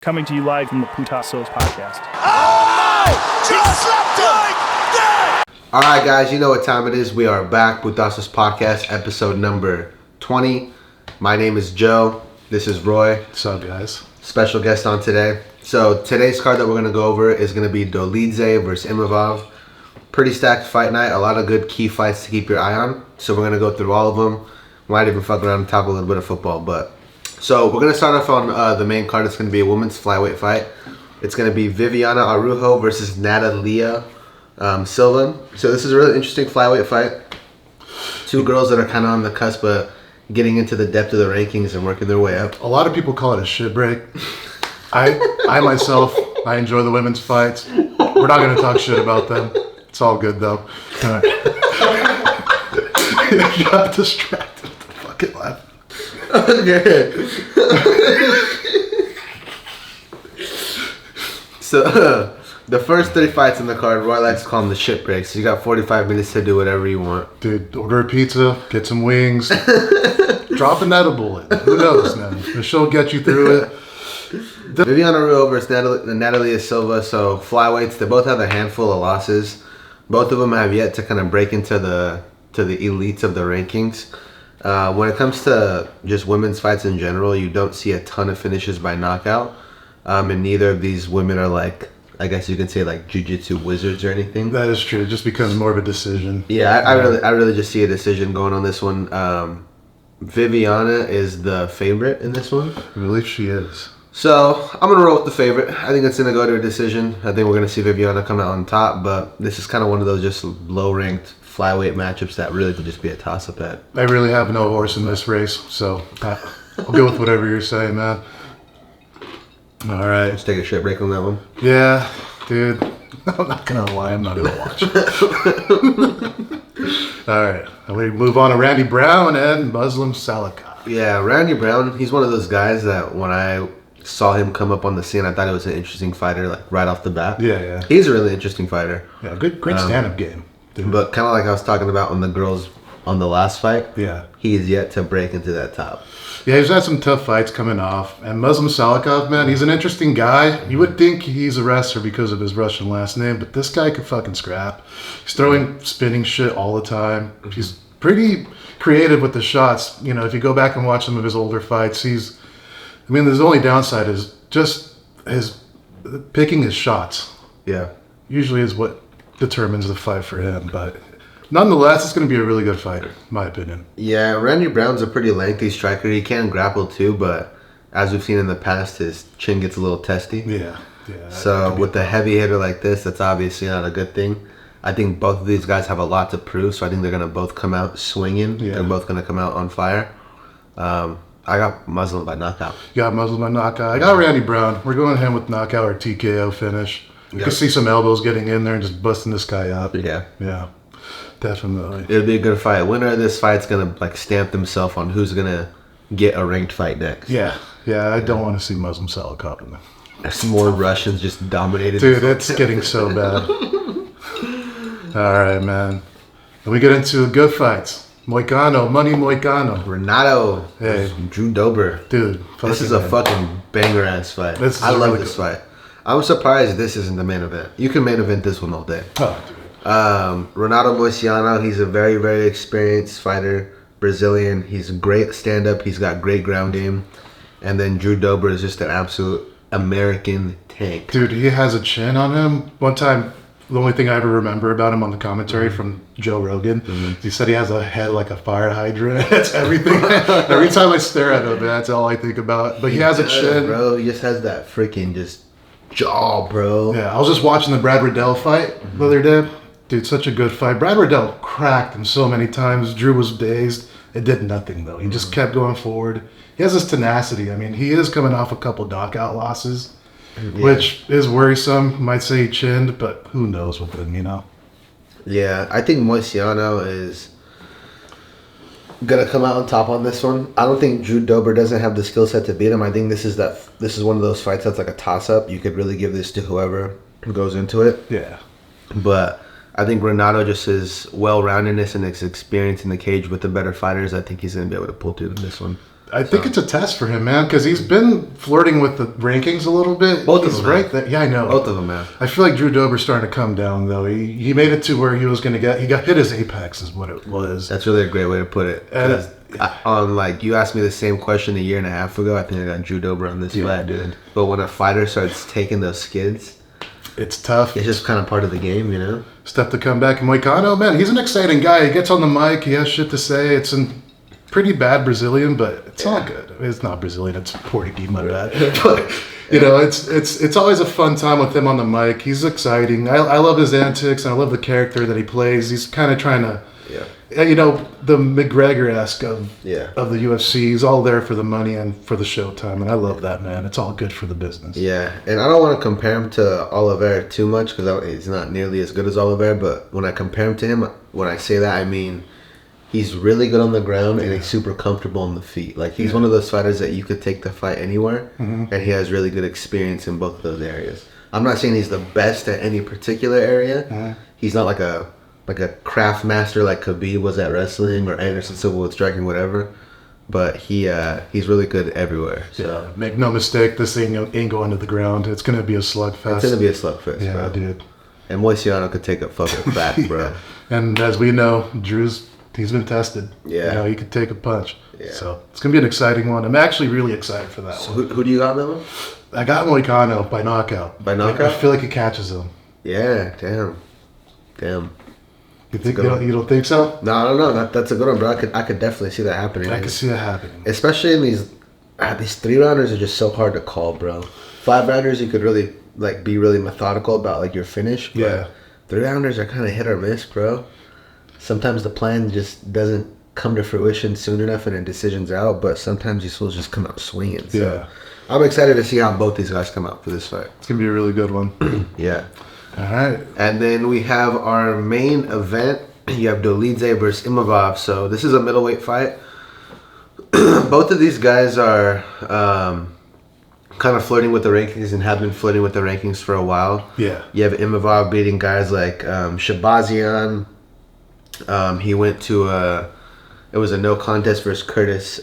coming to you live from the Putasos podcast. Oh no! Just slapped him! Like All right, guys, you know what time it is. We are back with Putasos podcast, episode number 20. My name is Joe. This is Roy. What's up, guys? Special guest on today. So today's card that we're going to go over is going to be Dolidze versus Imavov. Pretty stacked fight night. A lot of good key fights to keep your eye on. So we're going to go through all of them. Might even fuck around and talk a little bit of football. So we're going to start off on the main card. It's going to be a women's flyweight fight. It's going to be Viviana Araujo versus Natalia Silva. So this is a really interesting flyweight fight. Two girls that are kind of on the cusp of getting into the depth of the rankings and working their way up. A lot of people call it a shit break. I myself, I enjoy the women's fights. We're not going to talk shit about them. It's all good, though. All right. You got distracted with the fucking laugh. Okay. So, the first 3 fights in the card, Roy likes to call them the shit breaks. You got 45 minutes to do whatever you want. Dude, order a pizza, get some wings, drop an edible in. Who knows, man? The show will get you through it. Viviana Araujo versus Natalia Silva. So, flyweights, they both have a handful of losses. Both of them have yet to kind of break into the elites of the rankings. When it comes to just women's fights in general, you don't see a ton of finishes by knockout. And neither of these women are like, I guess you could say like jiu-jitsu wizards or anything. That is true. It just becomes more of a decision. Yeah, I really just see a decision going on this one. Viviana is the favorite in this one. I believe she is. So, I'm going to roll with the favorite. I think it's going to go to a decision. I think we're going to see Viviana come out on top, but this is kind of one of those just low-ranked flyweight matchups that really could just be a toss-up at. I really have no horse in this race, so I'll go with whatever you're saying, man. All right. Let's take a shit break on that one. Yeah, dude. I'm not going to lie. I'm not going to watch. All right. We move on to Randy Brown and Muslim Salikov. Yeah, Randy Brown, he's one of those guys that when I saw him come up on the scene, I thought he was an interesting fighter, like right off the bat. Yeah. He's a really interesting fighter. Yeah, great stand-up game. Dude. But kind of like I was talking about on the girls on the last fight, Yeah. he is yet to break into that top. Yeah, he's had some tough fights coming off. And Muslim Salikov, man, he's an interesting guy. You would think he's a wrestler because of his Russian last name, but this guy could fucking scrap. He's throwing spinning shit all the time. He's pretty creative with the shots. You know, if you go back and watch some of his older fights, his only downside is just his picking his shots. Yeah. Usually is what determines the fight for him, but nonetheless, it's going to be a really good fighter, in my opinion. Yeah, Randy Brown's a pretty lengthy striker. He can grapple too, but as we've seen in the past, his chin gets a little testy. Yeah. So with a heavy hitter like this, that's obviously not a good thing. I think both of these guys have a lot to prove, so I think they're going to both come out swinging. Yeah. They're both going to come out on fire. I got Muslim by knockout. You got Muslim by knockout. I got Randy Brown. We're going him with knockout or TKO finish. You can see some elbows getting in there and just busting this guy up. Yeah. Definitely. It'll be a good fight. Winner of this fight's going to like stamp themselves on who's going to get a ranked fight next. Yeah, I don't want to see Muslim Salikov in there. There's more Russians just dominated. Dude, it's getting so bad. All right, man. And we get into good fights. Moicano, Money Moicano. Renato. Hey. Drew Dober. Dude. This is a fucking banger-ass fight. I love this fight. I'm surprised this isn't the main event. You can main event this one all day. Oh, dude. Renato Moicano, he's a very, very experienced fighter. Brazilian. He's a great stand-up. He's got great ground game. And then Drew Dober is just an absolute American tank. Dude, he has a chin on him. One time, the only thing I ever remember about him on the commentary from Joe Rogan, he said he has a head like a fire hydrant. That's everything. Every time I stare at him, that's all I think about. But he has a chin. Bro, he just has that freaking just jaw, bro. Yeah, I was just watching the Brad Riddell fight the other day. Dude, such a good fight. Brad Riddell cracked him so many times. Drew was dazed. It did nothing, though. He just kept going forward. He has this tenacity. I mean, he is coming off a couple knockout losses, which is worrisome. Might say he chinned, but who knows with him, you know? Yeah, I think Moicano is going to come out on top on this one. I don't think Drew Dober doesn't have the skill set to beat him. I think this is one of those fights that's like a toss-up. You could really give this to whoever goes into it. Yeah. But I think Renato, just his well-roundedness and his experience in the cage with the better fighters, I think he's going to be able to pull through this one. I think it's a test for him, man, because he's been flirting with the rankings a little bit. Both of He's them, right there. Yeah, I know. Both of them, man. I feel like Drew Dober's starting to come down, though. He made it to where he was going to he got hit his apex, is what it was. That's really a great way to put it. 'Cause you asked me the same question a year and a half ago. I think I got Drew Dober on this fight, dude. But when a fighter starts taking those skids, it's tough. it's just kind of part of the game, you know. Stuff to come back. And Moicano, man, he's an exciting guy. He gets on the mic. He has shit to say. It's in pretty bad Brazilian, but it's all good. It's not Brazilian. It's Portuguese, my bad. But you know, it's always a fun time with him on the mic. He's exciting. I love his antics, and I love the character that he plays. He's kind of trying to, you know, the McGregor-esque of the UFC. He's all there for the money and for the showtime, and I love that, man. It's all good for the business. Yeah, and I don't want to compare him to Oliveira too much because he's not nearly as good as Oliveira. But when I compare him to him, when I say that, I mean he's really good on the ground and he's super comfortable on the feet. Like he's one of those fighters that you could take the fight anywhere, and he has really good experience in both of those areas. I'm not saying he's the best at any particular area. He's not like a craft master like Khabib was at wrestling or Anderson Silva with striking, whatever. But he's really good everywhere. So make no mistake, this thing ain't going to the ground. It's gonna be a slugfest. It's gonna be a slugfest, yeah, bro. dude. And Moicano could take a fucking back, bro. And as we know, he's been tested. Yeah. You know, he could take a punch. Yeah. So it's going to be an exciting one. I'm actually really excited for that one. Who do you got, Miller? I got Moicano by knockout. By knockout? I feel like he catches him. Yeah, damn. You think you don't think so? No, I don't know. That's a good one, bro. I could definitely see that happening. I could see that happening. Especially in these 3-rounders are just so hard to call, bro. 5-rounders you could really be really methodical about your finish. But 3-rounders are kind of hit or miss, bro. Sometimes the plan just doesn't come to fruition soon enough and a decision's out, but sometimes these fools just come out swinging. So I'm excited to see how both these guys come out for this fight. It's going to be a really good one. Yeah. All right. And then we have our main event. You have Dolidze versus Imavov. So this is a middleweight fight. Both of these guys are kind of flirting with the rankings and have been flirting with the rankings for a while. Yeah. You have Imavov beating guys like Shabazian. He went to it was a no contest versus Chris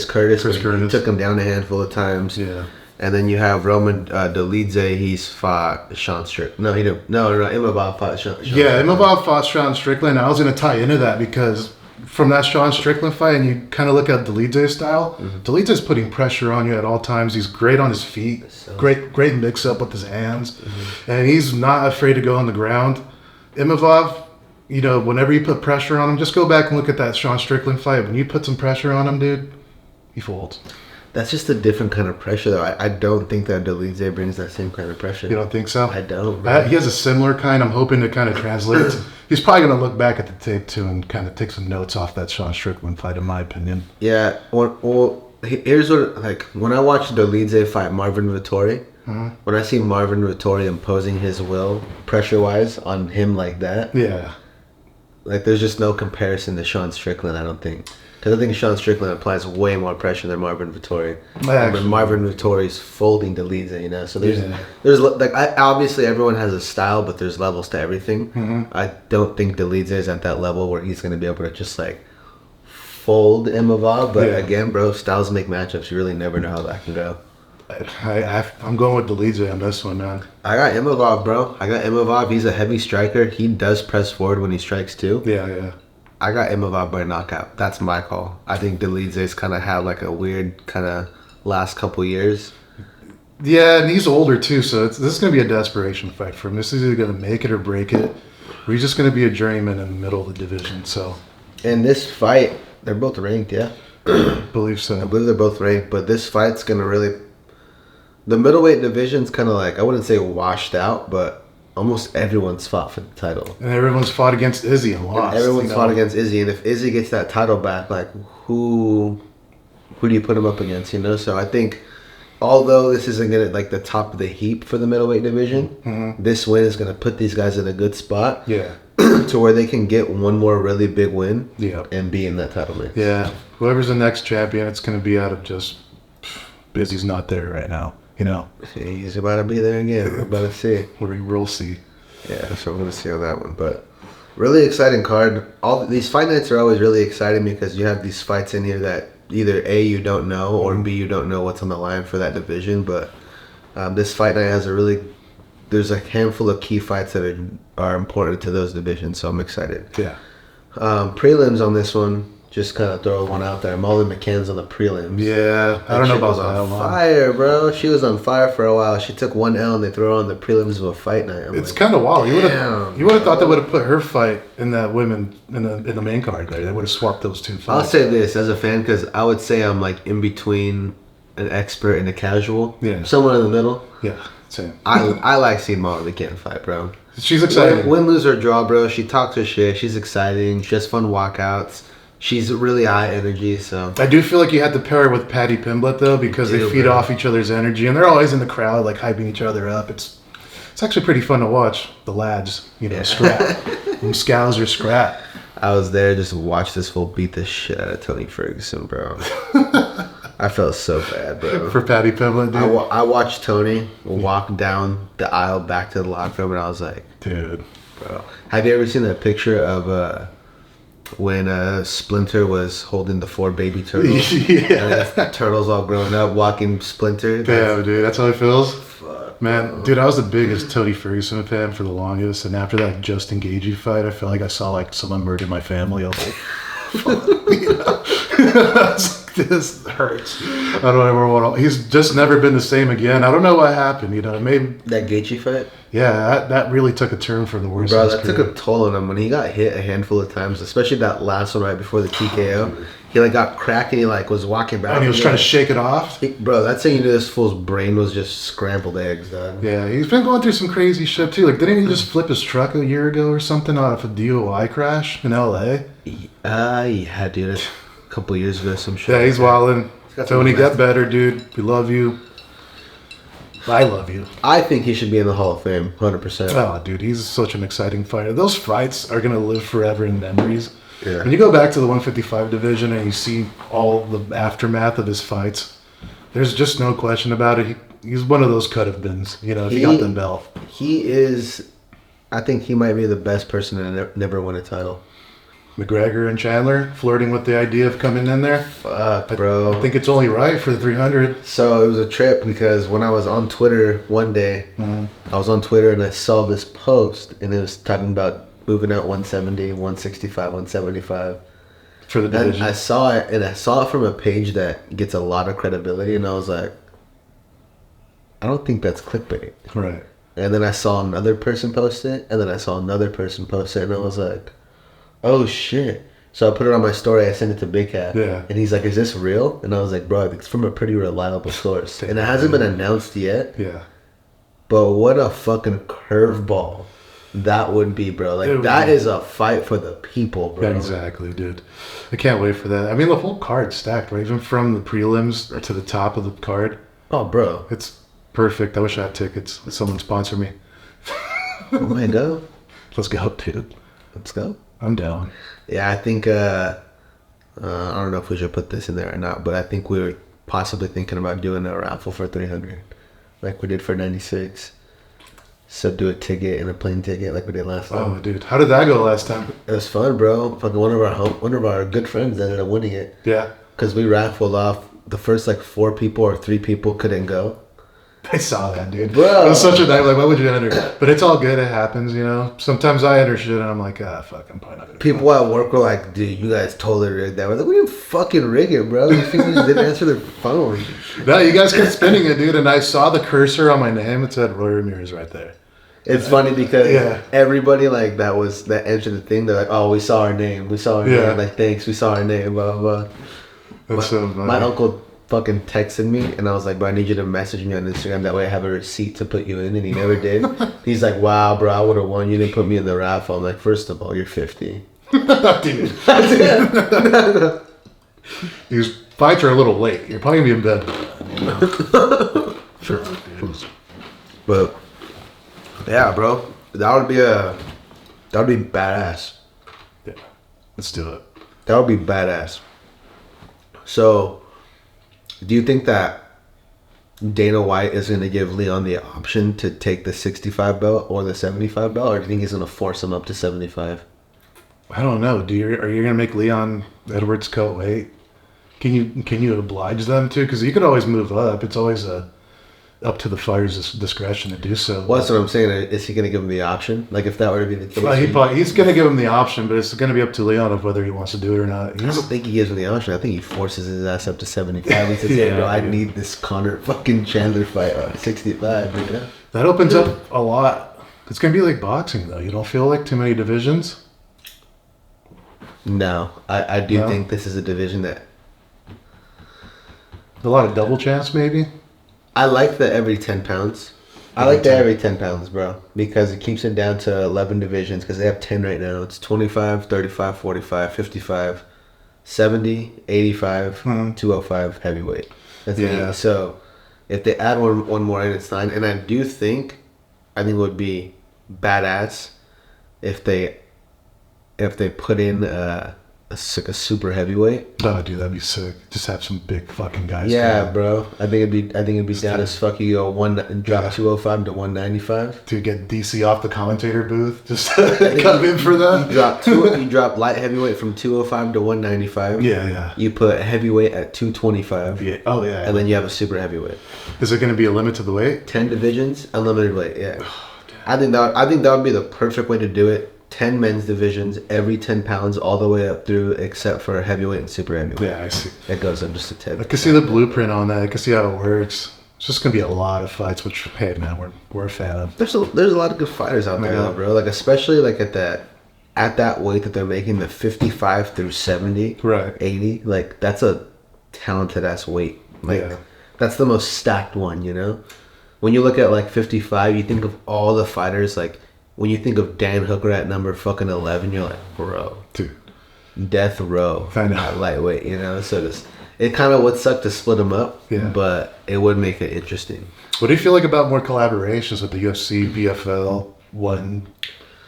Curtis. He took him down a handful of times. Yeah. And then you have Roman Dolidze. He's fought Sean Strickland. No, he didn't. No, Imavov fought Sean Strickland. Imavov fought Sean Strickland. I was going to tie into that because from that Sean Strickland fight, and you kind of look at Dolidze's style, Dolidze's putting pressure on you at all times. He's great on his feet. Great mix-up with his hands. And he's not afraid to go on the ground. Imavov, you know, whenever you put pressure on him, just go back and look at that Sean Strickland fight. When you put some pressure on him, dude, he folds. That's just a different kind of pressure, though. I don't think that Dolidze brings that same kind of pressure. You don't think so? I don't. He has a similar kind. I'm hoping to kind of translate it. He's probably going to look back at the tape, too, and kind of take some notes off that Sean Strickland fight, in my opinion. Yeah. Well, here's what, when I watch Dolidze fight Marvin Vettori, when I see Marvin Vettori imposing his will, pressure-wise, on him like that, there's just no comparison to Sean Strickland, I don't think. Because I think Sean Strickland applies way more pressure than Marvin Vettori. But Marvin Vettori's folding Dolidze, you know. So there's obviously everyone has a style, but there's levels to everything. I don't think Dolidze is at that level where he's going to be able to just fold Imavov. But again, bro, styles make matchups. You really never know how that can go. I'm going with Dolidze on this one, man. I got Imavov, bro. He's a heavy striker. He does press forward when he strikes too. Yeah. I got Imavov by knockout. That's my call. I think Dolidze's kind of had a weird kind of last couple years. Yeah, and he's older too, so this is going to be a desperation fight for him. This is either going to make it or break it. Or he's just going to be a journeyman in the middle of the division. So, in this fight, they're both ranked, yeah? Believe so. I believe they're both ranked, but this fight's going to really... The middleweight division's kind of I wouldn't say washed out, but almost everyone's fought for the title. And everyone's fought against Izzy and lost. Everyone's fought against Izzy, and if Izzy gets that title back, who do you put him up against, you know? So I think, although this isn't going to the top of the heap for the middleweight division, this win is going to put these guys in a good spot. Yeah. To where they can get one more really big win. Yeah. And be in that title mix. Yeah. Whoever's the next champion, it's going to be out of just Izzy's not there right now. You know, he's about to be there again. We're about to see. We'll see. Yeah, so we're going to see on that one. But really exciting card. All these fight nights are always really exciting because you have these fights in here that either A, you don't know, or B, you don't know what's on the line for that division. But this fight night has there's a handful of key fights that are important to those divisions, so I'm excited. Yeah. Prelims on this one, just kind of throw one out there. Molly McCann's on the prelims. Yeah, I don't know about that on one. fire, bro. She was on fire for a while. She took 1 L and they threw her on the prelims of a fight night. It's kind of wild. You would damn, have thought they would have put her fight in that women in the main card there. They would have swapped those two fights. I'll say this as a fan, because I would say I'm like in between an expert and a casual. Yeah. Somewhere in the middle. Yeah, same. I like seeing Molly McCann fight, bro. She's exciting. Win, lose, or draw, bro. She talks her shit. She's exciting. She has fun walkouts. She's really high energy, so. I do feel like you had to pair her with Patty Pimblett, though, because they feed off each other's energy, and they're always in the crowd, like, hyping each other up. It's actually pretty fun to watch, the lads, scrap. Them scows are scrap. I was there just to watch this fool beat the shit out of Tony Ferguson, bro. I felt so bad, bro. For Patty Pimblett, dude. I watched Tony walk down the aisle back to the locker room, and I was like, dude. Bro. Have you ever seen that picture of when Splinter was holding the 4 baby turtles? Yeah. And the turtles all grown up, walking Splinter. Damn, dude, that's how it feels? Fuck, man, bro. dude, I was the biggest Tony Ferguson fan for the longest, and after that Justin Gaethje fight, I felt like I saw like someone murder my family. I was like, fuck, this hurts. I don't ever want to. He's just never been the same again. I don't know what happened. It made That Gaethje fight? Yeah, that really took a turn for the worse. Bro, that took a toll on him when he got hit a handful of times, especially that last one right before the TKO. He like got cracked and he like was walking back. And he was trying to shake it off. Bro, that's how you knew this fool's brain was just scrambled eggs, dog. Yeah, he's been going through some crazy shit too. Like, didn't he just flip his truck a year ago or something off a DUI crash in LA? Yeah, dude. A couple of years ago, some shit. Yeah, he's wildin'. Tony, get get better, dude. We love you. I love you. I think he should be in the Hall of Fame, 100%. Oh, dude, he's such an exciting fighter. Those fights are gonna live forever in memories. Yeah. When you go back to the 155 division and you see all the aftermath of his fights, there's just no question about it. He's one of those could have beens, if he got the belt. He is, I think he might be the best person to never win a title. McGregor and Chandler flirting with the idea of coming in there. Fuck, bro. I think it's only right for the 300. So it was a trip because when I was on Twitter one day, I was on Twitter and I saw this post and it was talking about moving out 170, 165, 175. For the division. And I saw it, and I saw it from a page that gets a lot of credibility, and I was like, I don't think that's clickbait. Right. And then I saw another person post it, and then I saw another person post it, and I was like, oh shit. So I put it on my story, I sent it to Big Cat. Yeah. And he's like, is this real? And I was like, bro, it's from a pretty reliable source. And it hasn't been announced yet. Yeah. But what a fucking curveball that would be, bro. Like, that is a fight for the people, bro. Yeah, exactly, dude. I can't wait for that. I mean, the whole card's stacked, right? Even from the prelims to the top of the card. Oh, bro. It's perfect. I wish I had tickets. Someone sponsor me. Oh, my God. Let's go, dude. Let's go. I'm down. Yeah, I think, I don't know if we should put this in there or not, but I think we were possibly thinking about doing a raffle for 300, like we did for 96. So do a ticket and a plane ticket like we did last time. Oh, dude. How did that go last time? It was fun, bro. Fucking one of our good friends ended up winning it. Yeah. Because we raffled off the first like 4 people or 3 people couldn't go. I saw that, dude. Bro. It was such a night. Like, why would you enter? But it's all good. It happens, Sometimes I enter shit and I'm like, fuck, I'm probably not gonna. People at work were like, dude, you guys totally rigged that. We're like, we didn't fucking rig it, bro. These people just didn't answer their phone. No, you guys kept spinning it, dude. And I saw the cursor on my name. It said Roy Ramirez right there. It's funny because Yeah. everybody like that entered the thing. They're like, oh, we saw our name. We saw our Yeah. name. Like, thanks, we saw our name, blah, blah, blah. That's so funny. My uncle fucking texted me and I was like, bro, I need you to message me on Instagram. That way I have a receipt to put you in. And he never did. He's like, wow, bro, I would have won. You didn't put me in the raffle. I'm like, first of all, you're 50. Dude. These fights are a little late. You're probably going to be in bed. Sure. But yeah, bro, that would be badass. Yeah. Let's do it. That would be badass. So, do you think that Dana White is going to give Leon the option to take the 65 belt or the 75 belt, or do you think he's going to force him up to 75? I don't know. Are you going to make Leon Edwards cut weight? Can you oblige them to? Because you could always move up. It's always up to the fighter's discretion to do so. Well, that's what I'm saying. Is he going to give him the option? Like, if that were to be the case? Well, he's going to give him the option, but it's going to be up to Leon of whether he wants to do it or not. I don't think he gives him the option. I think he forces his ass up to 75. He says, hey, bro, I need this Conor fucking Chandler fight at 65. You know? That opens up a lot. It's going to be like boxing, though. You don't feel like too many divisions? No. I do think this is a division that... A lot of double champs, maybe? I like the every 10 pounds. I like the every 10 pounds, bro. Because it keeps it down to 11 divisions. Because they have 10 right now. It's 25, 35, 45, 55, 70, 85, 205 heavyweight. That's it. So if they add one more in, it's 9. And I think it would be badass if they put in a super heavyweight. Oh, dude, that'd be sick. Just have some big fucking guys. Yeah, bro. I think it'd be down as fuck. You go drop 205 to 195 to get DC off the commentator booth. Just come in for that. You drop light heavyweight from 205 to 195. Yeah. You put heavyweight at 225. Yeah. Oh yeah. And then you have a super heavyweight. Is it going to be a limit to the weight? 10 divisions, unlimited weight. Yeah. I think that would be the perfect way to do it. 10 men's divisions, every 10 pounds, all the way up through, except for heavyweight and super heavyweight. Yeah, I see. It goes up just a tad. I can see the blueprint on that. I can see how it works. It's just going to be a lot of fights, which, hey, man, we're a fan of. There's a lot of good fighters out there, though, bro. Like, especially, like, at that weight that they're making, the 55 through 70, right, 80, like, that's a talented-ass weight. Like, that's the most stacked one, you know? When you look at, like, 55, you think of all the fighters, like, when you think of Dan Hooker at number fucking 11, you're like, bro, dude, death row at lightweight, you know? So it kind of would suck to split them up, but it would make it interesting. What do you feel like about more collaborations with the UFC, BFL, one,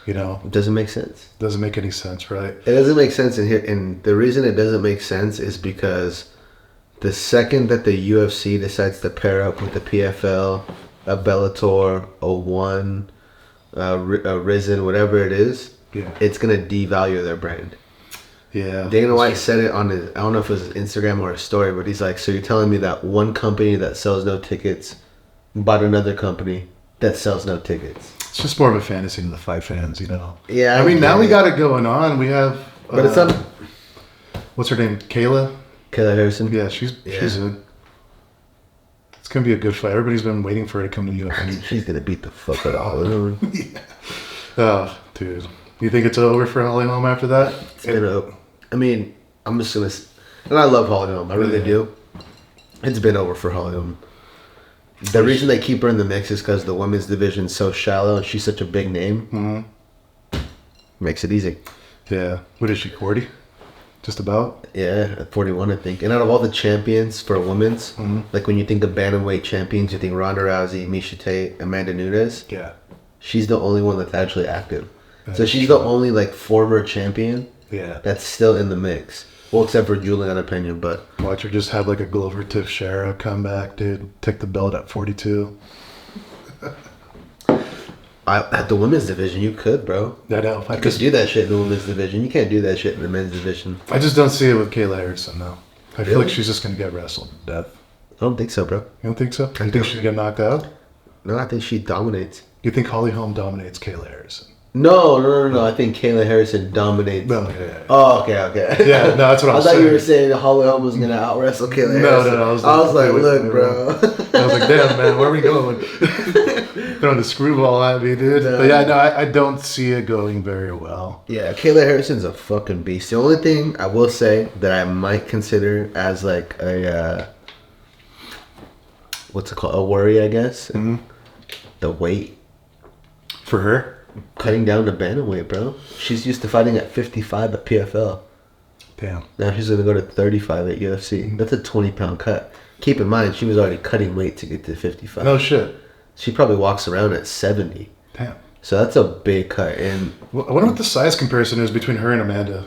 you know? It doesn't make sense. Doesn't make any sense, right? It doesn't make sense in here, and the reason it doesn't make sense is because the second that the UFC decides to pair up with the PFL, a Bellator, a One, Risen, whatever it is, it's gonna devalue their brand. Yeah. Dana White said it on his, I don't know if it was Instagram or a story, but he's like, so you're telling me that one company that sells no tickets bought another company that sells no tickets? It's just more of a fantasy to the fight fans, you know? Yeah. I mean, now we got it going on. We have... but it's not... What's her name? Kayla Harrison? Yeah, she's in. It's going to be a good fight. Everybody's been waiting for her to come to UFC. She's going to beat the fuck out of Holly. Yeah. Oh, dude. You think it's over for Holly Holm after that? It's been over. I mean, I'm just going to... And I love Holly Holm. I really do. It's been over for Holly Holm. The reason they keep her in the mix is because the women's division's so shallow and she's such a big name. Mm-hmm. Makes it easy. Yeah. What is she, 40? Just about? Yeah, at 41, I think. And out of all the champions for women's, like when you think of bantamweight champions, you think Ronda Rousey, Miesha Tate, Amanda Nunes. Yeah. She's the only one that's actually active. So she's the only, like, former champion that's still in the mix. Well, except for Juliana Pena, but... Watch her just have, like, a Glover Teixeira comeback, dude. Take the belt at 42. At the women's division, you could, bro. I know. You could do that shit in the women's division. You can't do that shit in the men's division. I just don't see it with Kayla Harrison, though. I feel like she's just going to get wrestled to death. I don't think so, bro. You don't think so? You think she's going to get knocked out? No, I think she dominates. You think Holly Holm dominates Kayla Harrison? No. I think Kayla Harrison dominates. No, yeah. Oh, okay. Yeah, no, that's what I was saying. I thought you were saying that Holly Holm was going to out-wrestle Kayla Harrison. No. I was like, look, bro. I was like, damn, man, where are we going? Throwing the screwball at me, dude. No. But yeah, no, I don't see it going very well. Yeah, Kayla Harrison's a fucking beast. The only thing I will say that I might consider as like a, what's it called? A worry, I guess. Mm-hmm. The weight. For her? Cutting down to bantamweight, bro. She's used to fighting at 55 at PFL. Damn. Now she's going to go to 35 at UFC. That's a 20-pound cut. Keep in mind, she was already cutting weight to get to 55. No shit. She probably walks around at 70. Damn. So that's a big cut. And I wonder what the size comparison is between her and Amanda.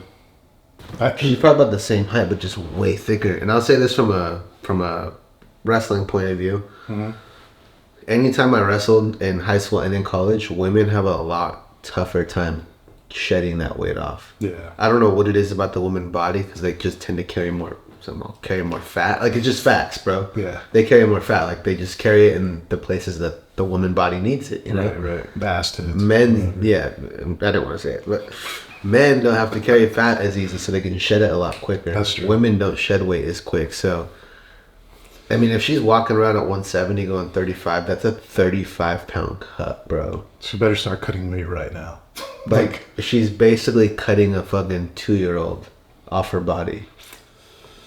She's probably about the same height, but just way thicker. And I'll say this from a wrestling point of view. Mm-hmm. Anytime I wrestled in high school and in college, women have a lot tougher time shedding that weight off. Yeah. I don't know what it is about the woman body because they just tend to carry more some will carry more fat. Like, it's just facts, bro. Yeah. They carry more fat. Like, they just carry it in the places that the woman body needs it, you know? Right. Bastards. Men, yeah, I didn't want to say it, but men don't have to carry fat as easy, so they can shed it a lot quicker. That's true. Women don't shed weight as quick, so... I mean, if she's walking around at 170 going 35, that's a 35-pound cut, bro. She better start cutting weight right now. Like, she's basically cutting a fucking 2-year-old off her body.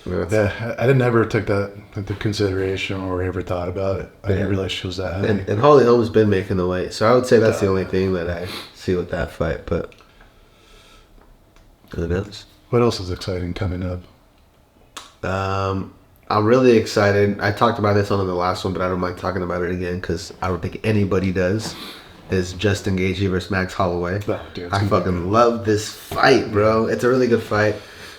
Yeah, I didn't ever took that into consideration or ever thought about it. I didn't realize she was that heavy. And Holly Holm's been making the weight, so I would say that's the only thing that I see with that fight, but who knows? What else is exciting coming up? I'm really excited. I talked about this on the last one, but I don't mind talking about it again because I don't think anybody does. Is Justin Gaethje versus Max Holloway. Oh, dude, I fucking love this fight, bro. It's a really good fight.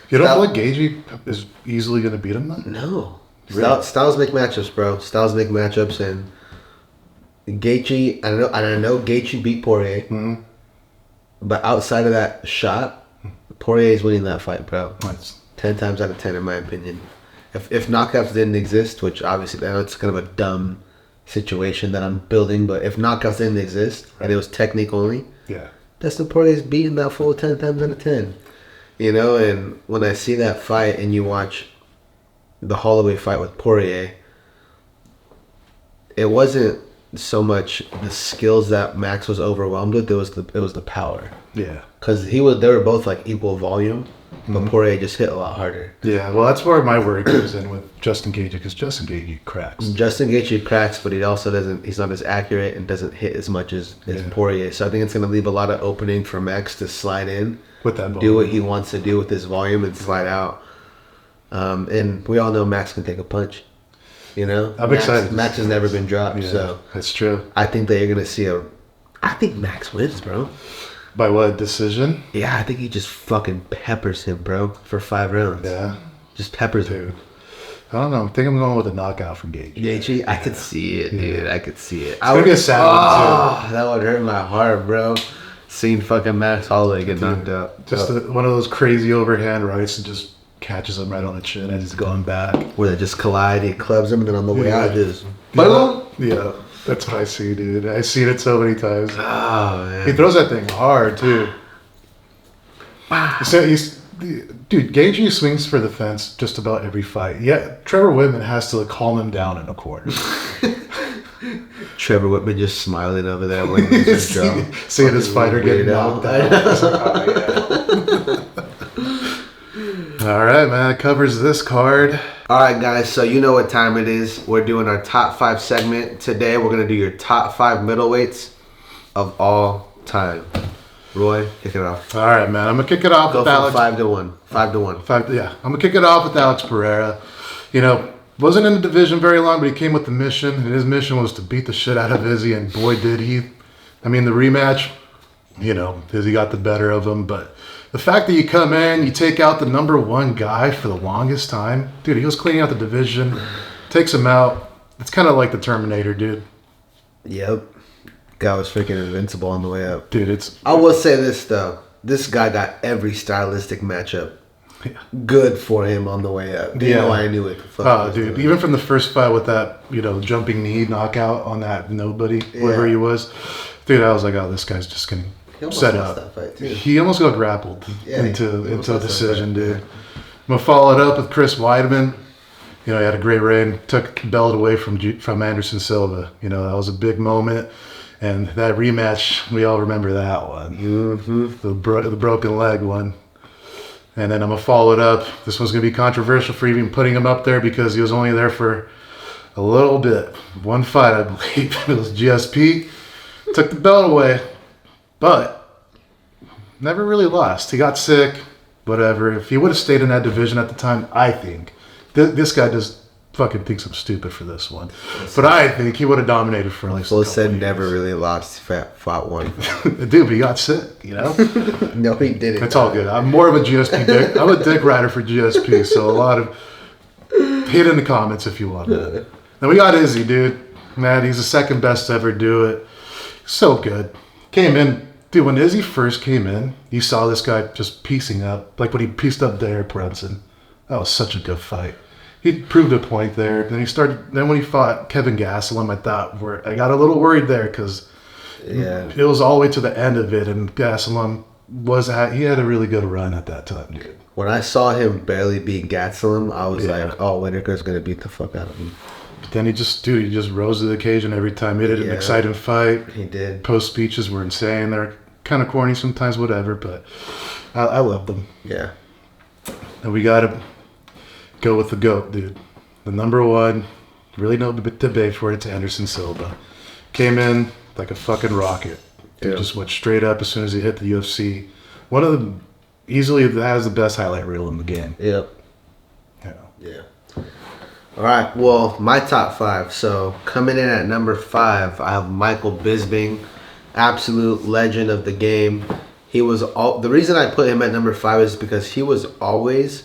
You don't feel like Gaethje is easily going to beat him, then? No. Really? Styles make matchups, bro. Styles make matchups, and Gaethje, I know Gaethje beat Poirier, but outside of that shot, Poirier is winning that fight, bro. Nice. 10 times out of 10, in my opinion. If knockouts didn't exist, which obviously I know it's kind of a dumb situation that I'm building, but if knockouts didn't exist and it was technique only, Yeah. Dustin Poirier's beating that fool 10 times out of 10. You know, and when I see that fight and you watch the Holloway fight with Poirier, it wasn't so much the skills that Max was overwhelmed with, it was the power. Yeah. Because they were both like equal volume, but Poirier just hit a lot harder. Yeah, well, that's where my worry comes in with Justin Gaethje, because Justin Gaethje cracks. Justin Gaethje cracks, but he also he's not as accurate and doesn't hit as much as Poirier. So I think it's going to leave a lot of opening for Max to slide in, With that ball. do what he wants to do with his volume and slide out. And we all know Max can take a punch. You know? I'm excited. Max has never been dropped, Yeah, so that's true. I think that you're going to see I think Max wins, bro. By what, decision? Yeah, I think he just fucking peppers him, bro, for 5 rounds. Yeah. Just peppers Dude. him. I don't know. I think I'm going with a knockout from Gaethje. Gaethje, I could see it, dude. I could see it. It's going to be a sad one, That would hurt my heart, bro. Seeing fucking Max Holloway get knocked out. too. Just one of those crazy overhand rights and just catches him right on the chin and he's going back. Where they just collide, he clubs him, and then on the way out, just... Yeah, that's what I see, dude. I've seen it so many times. Oh, man. He throws that thing hard, too. So dude, Gaethje swings for the fence just about every fight. Yeah, Trevor Whitman has to calm him down in a corner. Trevor Whitman just smiling over there when he's just drunk. Seeing his fighter getting knocked out. All right, man. That covers this card. All right, guys, so you know what time it is. We're doing our top 5 segment. Today, we're going to do your top 5 middleweights of all time. Roy, kick it off. All right, man. I'm going to kick it off Go with from Alex. 5 to 1. 5 to 1. Yeah, I'm going to kick it off with Alex Pereira. You know, wasn't in the division very long, but he came with the mission, and his mission was to beat the shit out of Izzy, and boy, did he. I mean, the rematch, you know, Izzy got the better of him, but the fact that you come in, you take out the number 1 guy for the longest time. Dude, he was cleaning out the division, takes him out. It's kind of like the Terminator, dude. Yep. Guy was freaking invincible on the way up. Dude, I will say this, though. This guy got every stylistic matchup good for him on the way up. You know, I knew it. Oh, dude, even from the first fight with that, you know, jumping knee knockout on that nobody, whoever he was. Dude, I was like, oh, this guy's just going to set up. That fight too. He almost got grappled into a decision, dude. Yeah. I'm going to follow it up with Chris Weidman. You know, he had a great reign, took the belt away from Anderson Silva. You know, that was a big moment. And that rematch, we all remember that one. The broken leg one. And then I'm going to follow it up. This one's going to be controversial for even putting him up there because he was only there for a little bit. One fight, I believe. It was GSP. Took the belt away. But never really lost. He got sick. Whatever. If he would have stayed in that division at the time, I think. This guy just fucking thinks I'm stupid for this one. But I think he would have dominated for at least So said never really lost, fought one. Dude, but he got sick, you know? No, he didn't. It's all good. I'm more of a GSP dick. I'm a dick rider for GSP, so a lot of... Hit in the comments if you want. Then we got Izzy, dude. Man, he's the second best to ever do it. So good. Came in... Dude, when Izzy first came in, you saw this guy just piecing up. Like when he pieced up Derek Brunson. That was such a good fight. He proved a point there. Then when he fought Kevin Gastelum, I got a little worried there because it was all the way to the end of it, and Gastelum he had a really good run at that time, dude. When I saw him barely beat Gastelum, I was like, oh, Whitaker's going to beat the fuck out of him. But then he just rose to the occasion every time. He did an exciting fight. He did. Post speeches were insane. They're kind of corny sometimes, whatever, but I love them. Yeah. And we got to go with the GOAT, dude. The number one, really no debate for it, it's Anderson Silva. Came in like a fucking rocket. Dude just went straight up as soon as he hit the UFC. One of the, easily has the best highlight reel in the game. Yep. Yeah. All right, well, my top 5. So coming in at number 5, I have Michael Bisping, absolute legend of the game. The reason I put him at number 5 is because he was always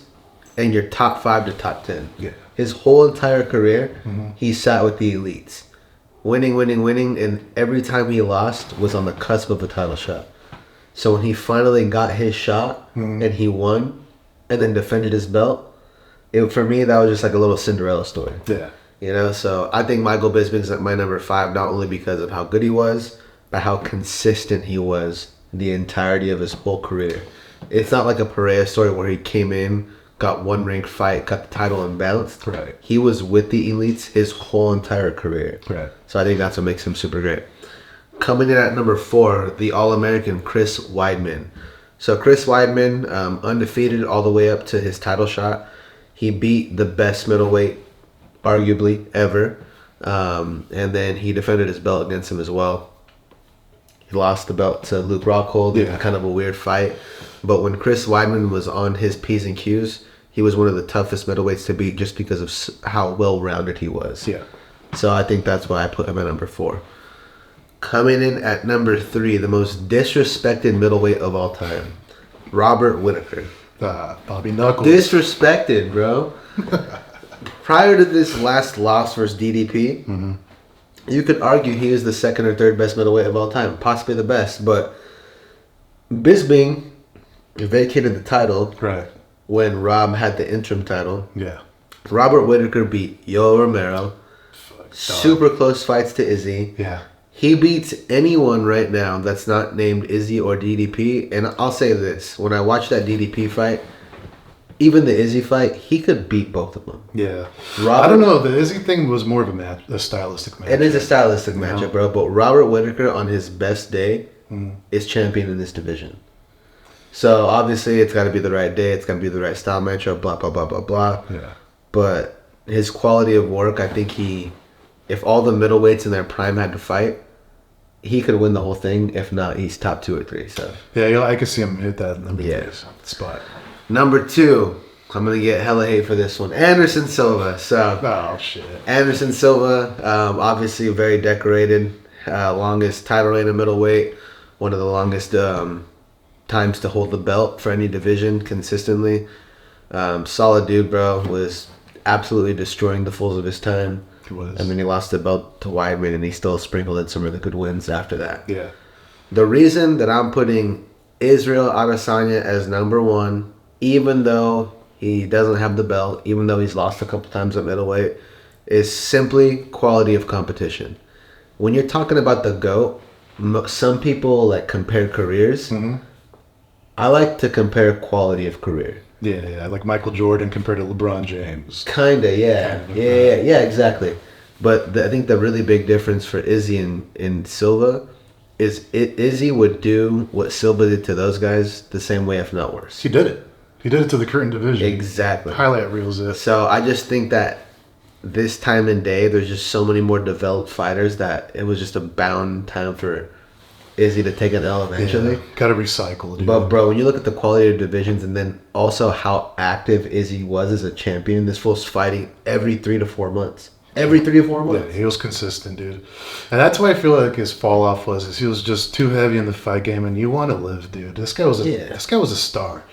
in your top 5 to top 10. Yeah. His whole entire career, he sat with the elites. Winning, and every time he lost was on the cusp of a title shot. So when he finally got his shot and he won and then defended his belt, for me, that was just like a little Cinderella story. Yeah. You know, so I think Michael Bisping's at my number 5, not only because of how good he was, but how consistent he was the entirety of his whole career. It's not like a Pereira story where he came in, got one ranked fight, got the title, and bounced. Right. He was with the elites his whole entire career. Right. So I think that's what makes him super great. Coming in at number 4, the All-American Chris Weidman. So Chris Weidman, undefeated all the way up to his title shot. He beat the best middleweight, arguably, ever. And then he defended his belt against him as well. He lost the belt to Luke Rockhold in kind of a weird fight. But when Chris Weidman was on his P's and Q's, he was one of the toughest middleweights to beat just because of how well-rounded he was. Yeah. So I think that's why I put him at number 4. Coming in at number 3, the most disrespected middleweight of all time, Robert Whitaker. Bobby Knuckles. Disrespected, bro. Prior to this last loss versus DDP, you could argue he is the 2nd or 3rd best middleweight of all time, possibly the best. But Bisping vacated the title when Rob had the interim title. Yeah. Robert Whitaker beat Yoel Romero. Super close fights to Izzy. Yeah. He beats anyone right now that's not named Izzy or DDP. And I'll say this. When I watched that DDP fight, even the Izzy fight, he could beat both of them. Yeah. I don't know. The Izzy thing was more of a stylistic match. It is a stylistic matchup, bro. But Robert Whitaker on his best day is champion in this division. So obviously it's got to be the right day. It's got to be the right style matchup, blah, blah, blah, blah, blah. Yeah. But his quality of work, I think if all the middleweights in their prime had to fight, he could win the whole thing. If not, he's top 2 or 3. So yeah, I could see him hit that number 3 spot. Number 2, I'm gonna get hella hate for this one. Anderson Silva. So shit. Anderson Silva, obviously very decorated, longest title reign of middleweight, one of the longest times to hold the belt for any division consistently. Solid dude, bro. Was absolutely destroying the fools of his time. Was. And then he lost the belt to Weidman, and he still sprinkled in some really good wins after that. Yeah. The reason that I'm putting Israel Adesanya as number 1, even though he doesn't have the belt, even though he's lost a couple times at middleweight, is simply quality of competition. When you're talking about the GOAT, some people like compare careers. I like to compare quality of career. Yeah, like Michael Jordan compared to LeBron James. Kinda, yeah. Yeah, exactly. But I think the really big difference for Izzy and Silva is Izzy would do what Silva did to those guys the same way, if not worse. He did it. He did it to the current division. Exactly. Highlight reels it. So I just think that this time and day, there's just so many more developed fighters that it was just a bound time for Izzy to take an L eventually. Yeah, gotta recycle, dude. But bro, when you look at the quality of divisions and then also how active Izzy was as a champion, this fool's fighting every 3 to 4 months. Every 3 to 4 months. Yeah, he was consistent, dude. And that's why I feel like his fall off was he was just too heavy in the fight game, and you want to live, dude. This guy was a star.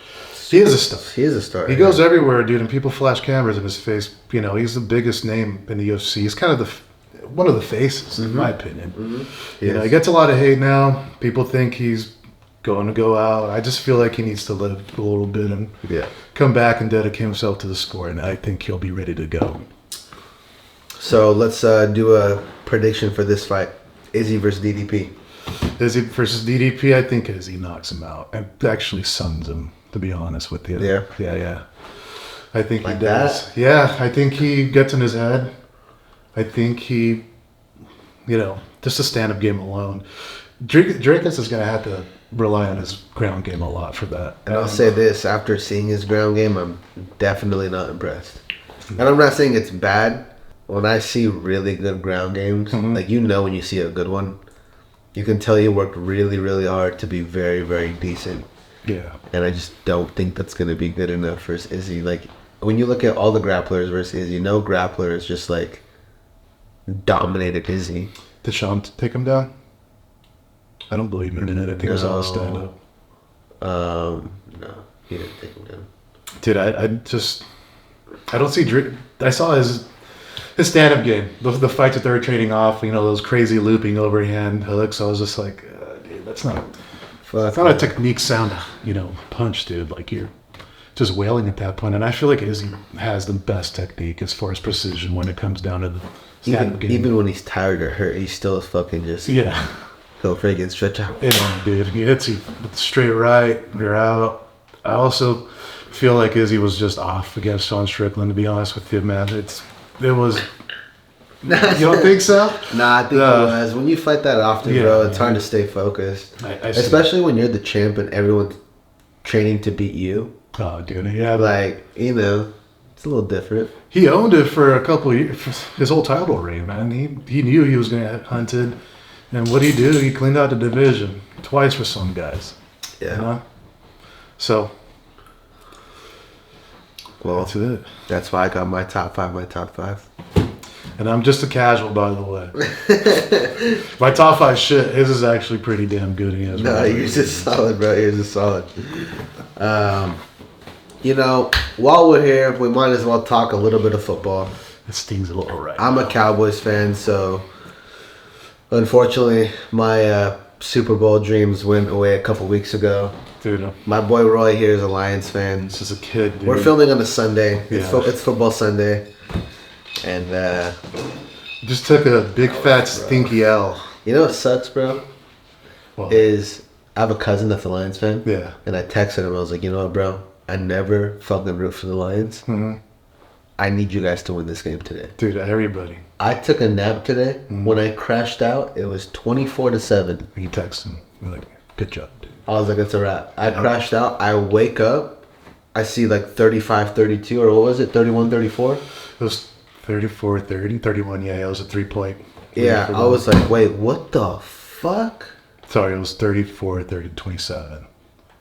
He is a star. He is a star. He goes everywhere, dude, and people flash cameras in his face. You know, he's the biggest name in the UFC. He's kind of one of the faces, in my opinion. You know, he gets a lot of hate now. People think he's going to go out. I just feel like he needs to live a little bit and come back and dedicate himself to the sport, and I think he'll be ready to go. So let's do a prediction for this fight. Izzy versus DDP. Izzy versus DDP, I think Izzy knocks him out and actually suns him, to be honest with you. Yeah? Yeah. I think Like he does. that? Yeah, I think he gets in his head. I think he, just a stand-up game alone. Dricus is going to have to rely on his ground game a lot for that. And I'll say this, after seeing his ground game, I'm definitely not impressed. And I'm not saying it's bad. When I see really good ground games, like when you see a good one, you can tell you worked really, really hard to be very, very decent. Yeah. And I just don't think that's going to be good enough for Izzy. Like, when you look at all the grapplers versus Izzy, no grappler is just, like, dominated Izzy. Did Sean take him down? I don't believe him in it. I think it was all stand-up. No, he didn't take him down. Dude, I don't see Drick. I saw his stand-up game. The fights that they were trading off, those crazy looping overhand hooks. I was just like, dude, that's not a technique sound, punch, dude. Like, you're just wailing at that point. And I feel like Izzy has the best technique as far as precision when it comes down to the stand-up game. Even when he's tired or hurt, he's still fucking just go friggin' stretch out. Yeah, dude. He hits you straight right, you're out. I also feel like Izzy was just off against Sean Strickland, to be honest with you, man. It was. You don't think so? Nah, I think it was. When you fight that often, bro, it's hard to stay focused. Especially when you're the champ and everyone's training to beat you. Oh, dude. Yeah. Like, it's a little different. He owned it for a couple of years, his whole title reign, man. He knew he was going to get hunted. And what did he do? He cleaned out the division twice for some guys. Yeah. So. Well, that's it. That's why I got my top five. And I'm just a casual, by the way. My top 5 shit. His is actually pretty damn good. Yours is solid, bro. Yours is solid. While we're here, we might as well talk a little bit of football. It stings a little right. I'm a Cowboys fan, so unfortunately, my Super Bowl dreams went away a couple weeks ago. Dude, my boy Roy here is a Lions fan. This is a kid, dude. We're filming on a Sunday. Yeah. It's football Sunday. And just took a big fat stinky L. You know what sucks, bro? What? Is I have a cousin that's a Lions fan. Yeah. And I texted him. I was like, you know what, bro? I never fucking root for the Lions. Mm-hmm. I need you guys to win this game today. Dude, everybody. I took a nap today. Mm-hmm. When I crashed out, it was 24-7. You text him. You're like, good job, dude. I was like, it's a wrap. I crashed out. I wake up. I see like 35-32, or what was it? 31-34? It was 34-30, 31. Yeah, it was a 3-point. Yeah, I was like, wait, what the fuck? Sorry, it was 34-30-27.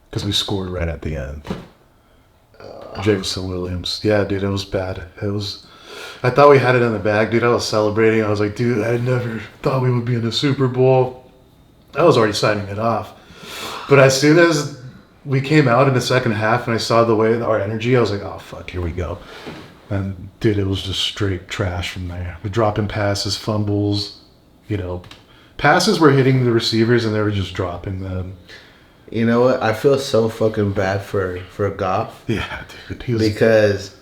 Because we scored right at the end. Jameson Williams. Yeah, dude, it was bad. I thought we had it in the bag, dude. I was celebrating. I was like, dude, I never thought we would be in the Super Bowl. I was already signing it off. But as soon as we came out in the second half and I saw the way our energy, I was like, oh, fuck, here we go. And, dude, it was just straight trash from there. We're dropping passes, fumbles, Passes were hitting the receivers and they were just dropping them. You know what? I feel so fucking bad for Goff. Yeah, dude. Because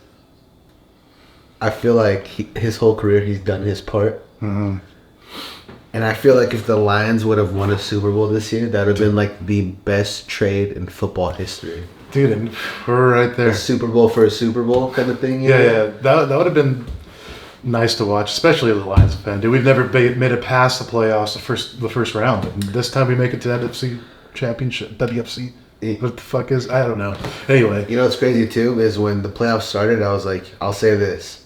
I feel like his whole career he's done his part. Mm-hmm. And I feel like if the Lions would have won a Super Bowl this year, that would have been like the best trade in football history. Dude, and we're right there. A Super Bowl for a Super Bowl kind of thing. Yeah. That would have been nice to watch, especially the Lions fan. Dude, we've never made it past the playoffs, the first round. And this time we make it to that NFC Championship. WFC. What the fuck is? I don't know. Anyway. You know what's crazy too is when the playoffs started, I was like, I'll say this.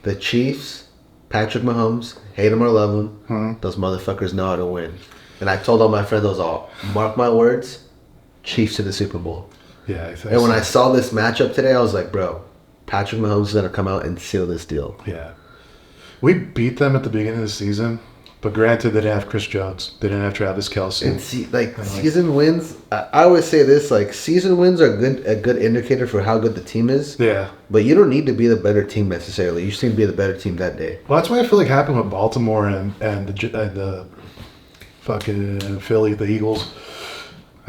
The Chiefs, Patrick Mahomes, hate him or love him, those motherfuckers know how to win. And I told all my friends, mark my words, Chiefs to the Super Bowl. Yeah. And when I saw this matchup today, I was like, bro, Patrick Mahomes is going to come out and seal this deal. Yeah. We beat them at the beginning of the season, but granted, they didn't have Chris Jones. They didn't have Travis Kelce. And season wins, I always say this, season wins are a good indicator for how good the team is. Yeah. But you don't need to be the better team necessarily. You just need to be the better team that day. Well, that's what I feel like happened with Baltimore and the fucking Philly, the Eagles.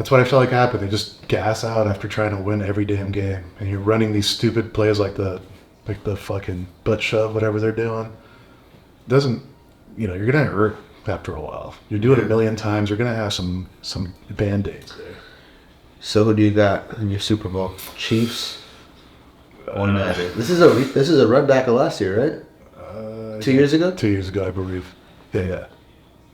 That's what I felt like happened. They just gas out after trying to win every damn game, and you're running these stupid plays like the fucking butt shove, whatever they're doing. Doesn't, you're gonna hurt after a while. You're doing it a million times. You're gonna have some band-aids there. So who do you got in your Super Bowl? Chiefs or Niners? This is a run back of last year, right? 2 years ago? 2 years ago, I believe. Yeah.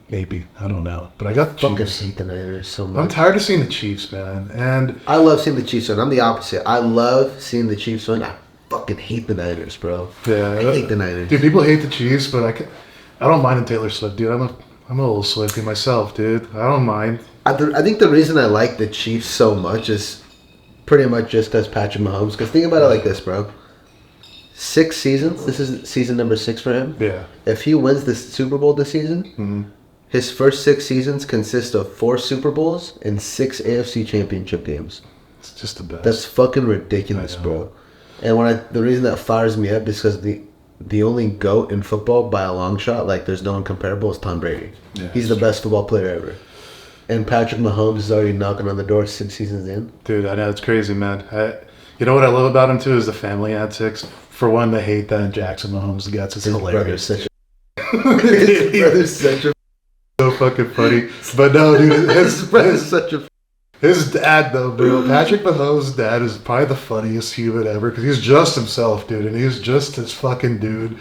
Maybe. I don't know. But I got the Fucking Chiefs. hate the Niners so much. I'm tired of seeing the Chiefs, man. And I love seeing the Chiefs win. I'm the opposite. I love seeing the Chiefs win. I fucking hate the Niners, bro. yeah, I hate the Niners. Dude, people hate the Chiefs, but I don't mind the Taylor Swift, dude. I'm a little Swiftie myself, dude. I don't mind. I think the reason I like the Chiefs so much is pretty much just because Patrick Mahomes. Because think about it like this, bro. 6 seasons. This is season number 6 for him. Yeah. If he wins the Super Bowl this season, his first 6 seasons consist of 4 Super Bowls and 6 AFC Championship games. It's just the best. That's fucking ridiculous, bro. And the reason that fires me up is because the only GOAT in football by a long shot, like there's no one comparable, is Tom Brady. Yeah, he's the best football player ever. And Patrick Mahomes is already knocking on the door 6 seasons in. Dude, I know, it's crazy, man. You know what I love about him, too, is the family antics. For one, they hate that Jackson Mahomes gets. It's hilarious. His brother's such a... So fucking funny. But no, dude, his brother's such a... His dad, though, bro. Patrick Mahomes' dad is probably the funniest human ever because he's just himself, dude, and he's just this fucking dude.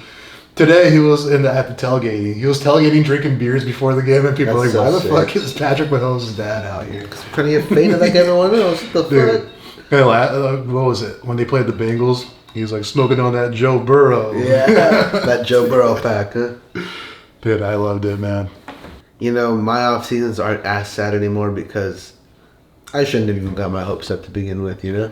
Today, he was at the tailgating. He was tailgating, drinking beers before the game, and people are like, why the fuck is Patrick Mahomes' dad out here? He's pretty faded like everyone else. What the fuck? Hey, what was it? When they played the Bengals, he was like smoking on that Joe Burrow. Yeah, that Joe Burrow pack, huh? Dude, I loved it, man. My off seasons aren't as sad anymore because I shouldn't have even got my hopes up to begin with, Dude,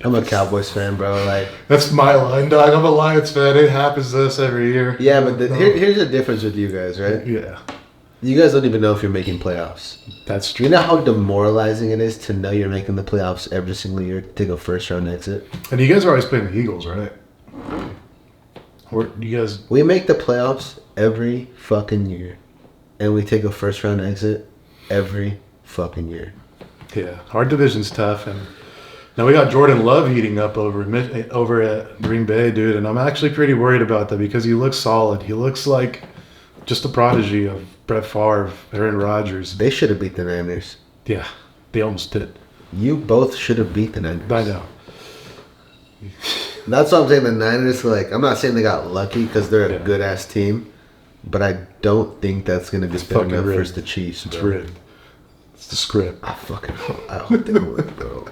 I'm a Cowboys fan, bro. Like that's my line, dog. I'm a Lions fan. It happens to us every year. Yeah, but here's the difference with you guys, right? Yeah. You guys don't even know if you're making playoffs. That's true. You know how demoralizing it is to know you're making the playoffs every single year to take a first round exit? And you guys are always playing the Eagles, right? Or you guys... We make the playoffs every fucking year. And we take a first round exit every fucking year. Yeah. Our division's tough. And now we got Jordan Love heating up over at Green Bay, dude. And I'm actually pretty worried about that because he looks solid. He looks like just a prodigy of Brett Favre, Aaron Rodgers. They should have beat the Niners. Yeah, they almost did. You both should have beat the Niners. I know. That's what I'm saying. The Niners, I'm not saying they got lucky because they're a good-ass team, but I don't think that's going to be fair enough versus the Chiefs. It's rigged. It's the script. I hope they win, bro.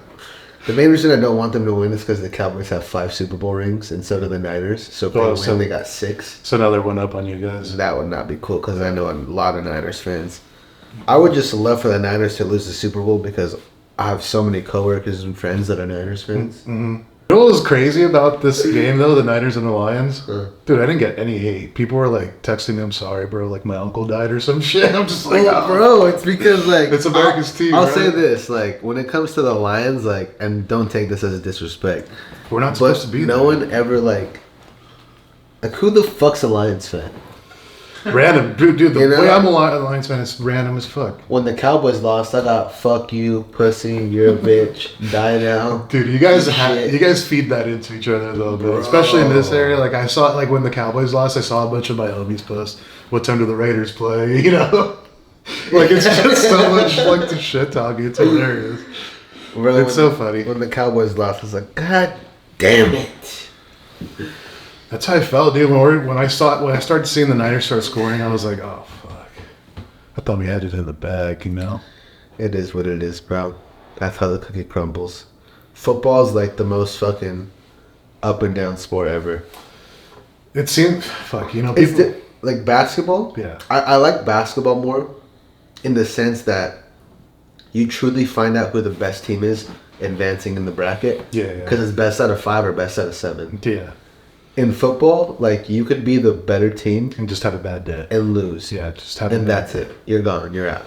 The main reason I don't want them to win is because the Cowboys have 5 Super Bowl rings, and so do the Niners. So if they win, they got 6. So now they're one up on you guys. That would not be cool because I know a lot of Niners fans. I would just love for the Niners to lose the Super Bowl because I have so many coworkers and friends that are Niners fans. Mm-hmm. You know what was crazy about this game, though, the Niners and the Lions? Dude, I didn't get any hate. People were, texting me, I'm sorry, bro, my uncle died or some shit. I'm just like, oh. Bro, it's because, it's America's team, I'll right? say this, when it comes to the Lions, and don't take this as a disrespect. We're not supposed to be no one ever, who the fuck's a Lions fan? Random. Dude, the way I'm a Lions fan is random as fuck. When the Cowboys lost, I got, fuck you, pussy, you're a bitch, die now. Dude, you guys feed that into each other, though, bro. Especially in this area. I saw it, when the Cowboys lost, I saw a bunch of my homies post, what time do the Raiders play, it's just so much, the shit talking. It's hilarious. Bro, it's so funny. When the Cowboys lost, I was like, God damn it. That's how I felt, dude. When I started seeing the Niners start scoring, I was like, oh, fuck. I thought we had it in the bag, It is what it is, bro. That's how the cookie crumbles. Football's the most fucking up and down sport ever. It seems, people... It's basketball? Yeah. I like basketball more in the sense that you truly find out who the best team is advancing in the bracket. Yeah. Because it's best out of 5 or best out of 7. Yeah. In football, you could be the better team and just have a bad day and lose. Yeah, that's it. You're gone. You're out.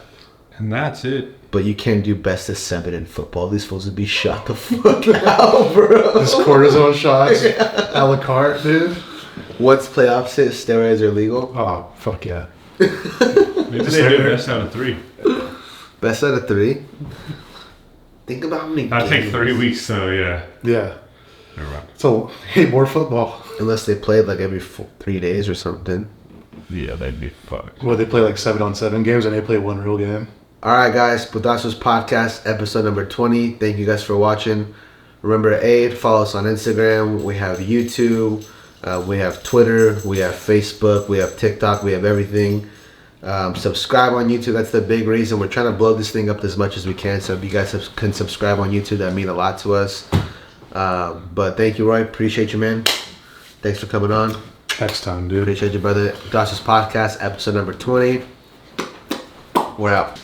And that's it. But you can't do best of 7 in football. These fools would be shot the fuck out, bro. This cortisone shots, a la carte, dude. Once playoffs hit, steroids are legal. Oh, fuck yeah. Maybe they do best out of 3. Best out of 3. Think about how many I games. think 3 weeks, so yeah. Yeah. Never mind. So, hey, more football. Unless they played like every 3 days or something. Yeah, they'd be fucked. Well, they play like 7-on-7 games and they play one real game. Alright guys, Putazos Podcast, episode number 20. Thank you guys for watching. Remember to follow us on Instagram. We have YouTube. We have Twitter. We have Facebook. We have TikTok. We have everything. Subscribe on YouTube. That's the big reason. We're trying to blow this thing up as much as we can. So if you guys can subscribe on YouTube, that mean a lot to us. But thank you, Roy. Appreciate you, man. Thanks for coming on. Next time, dude. Appreciate you, brother. Putazos Podcast, episode number 20. We're out.